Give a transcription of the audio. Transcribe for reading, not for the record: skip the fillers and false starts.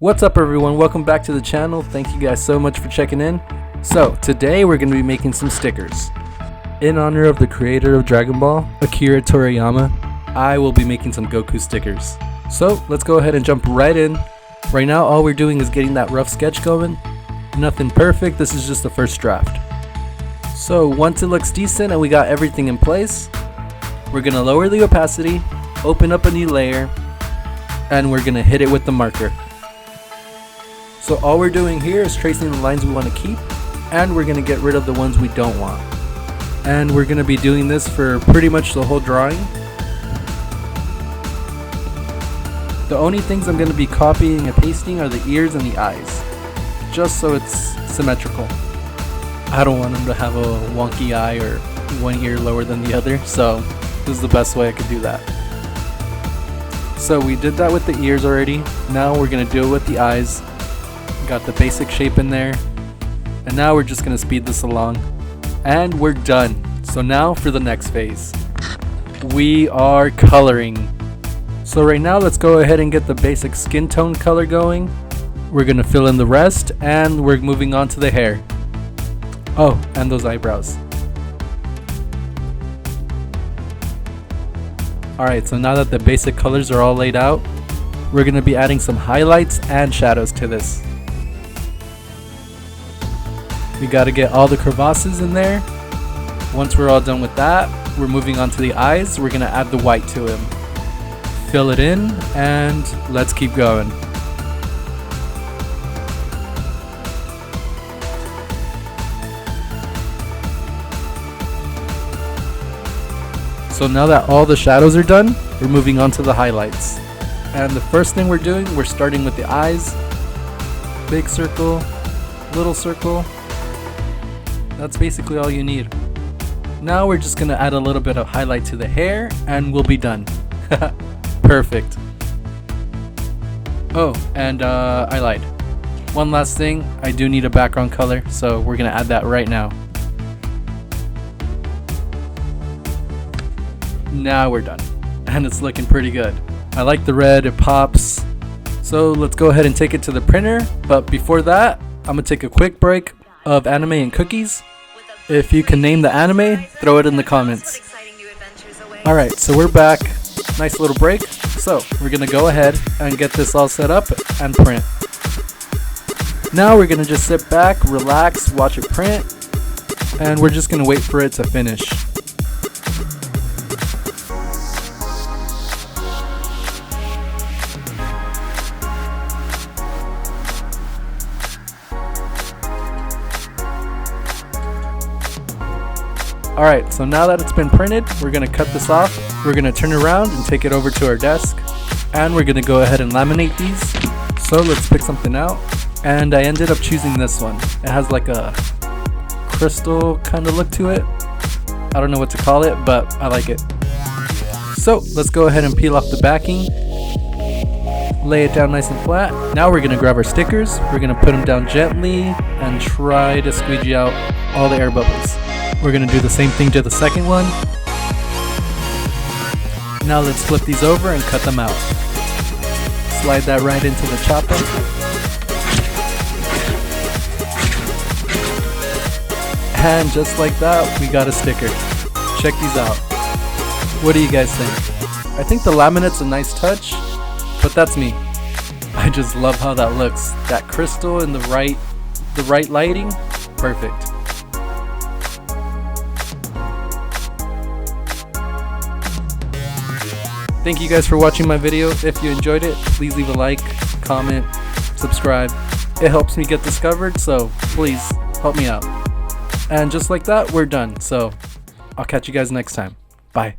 What's up everyone, welcome back to the channel. Thank you guys so much for checking in. So today we're going to be making some stickers. In honor of the creator of Dragon Ball, Akira Toriyama, I will be making some Goku stickers. So let's go ahead and jump right in. Right now all we're doing is getting that rough sketch going. Nothing perfect, this is just the first draft. So once it looks decent and we got everything in place, we're going to lower the opacity, open up a new layer, and we're going to hit it with the marker. So all we're doing here is tracing the lines we want to keep, and we're going to get rid of the ones we don't want. And we're going to be doing this for pretty much the whole drawing. The only things I'm going to be copying and pasting are the ears and the eyes, just so it's symmetrical. I don't want them to have a wonky eye or one ear lower than the other, so this is the best way I could do that. So we did that with the ears already. Now we're going to do it with the eyes. Got the basic shape in there, and now we're just gonna speed this along, and we're done. So now for the next phase, we are coloring. So right now let's go ahead and get the basic skin tone color going. We're gonna fill in the rest, and we're moving on to the hair. Oh, and those eyebrows. Alright, so now that the basic colors are all laid out, we're gonna be adding some highlights and shadows to this. We got to get all the crevasses in there. Once we're all done with that, we're moving on to the eyes. We're going to add the white to him. Fill it in, and let's keep going. So now that all the shadows are done, we're moving on to the highlights. And the first thing we're doing, we're starting with the eyes. Big circle, little circle. That's basically all you need. Now we're just gonna add a little bit of highlight to the hair and we'll be done. Perfect. Oh, and I lied. One last thing, I do need a background color, so we're gonna add that right now. Now we're done, and it's looking pretty good. I like the red, it pops. So let's go ahead and take it to the printer, but before that, I'm gonna take a quick break of anime and cookies. If you can name the anime, throw it in the comments. Alright, so we're back. Nice little break. So we're gonna go ahead and get this all set up and print. Now we're gonna just sit back, relax, watch it print, and we're just gonna wait for it to finish. Alright, so now that it's been printed, we're going to cut this off. We're going to turn around and take it over to our desk. And we're going to go ahead and laminate these. So let's pick something out. And I ended up choosing this one. It has like a crystal kind of look to it. I don't know what to call it, but I like it. So let's go ahead and peel off the backing. Lay it down nice and flat. Now we're going to grab our stickers. We're going to put them down gently and try to squeegee out all the air bubbles. We're going to do the same thing to the second one. Now let's flip these over and cut them out. Slide that right into the chopper. And just like that, we got a sticker. Check these out. What do you guys think? I think the laminate's a nice touch, but that's me. I just love how that looks. That crystal in the right lighting, perfect. Thank you guys for watching my video. If you enjoyed it, please leave a like, comment, subscribe. It helps me get discovered, so please help me out. And just like that, we're done. So I'll catch you guys next time. Bye.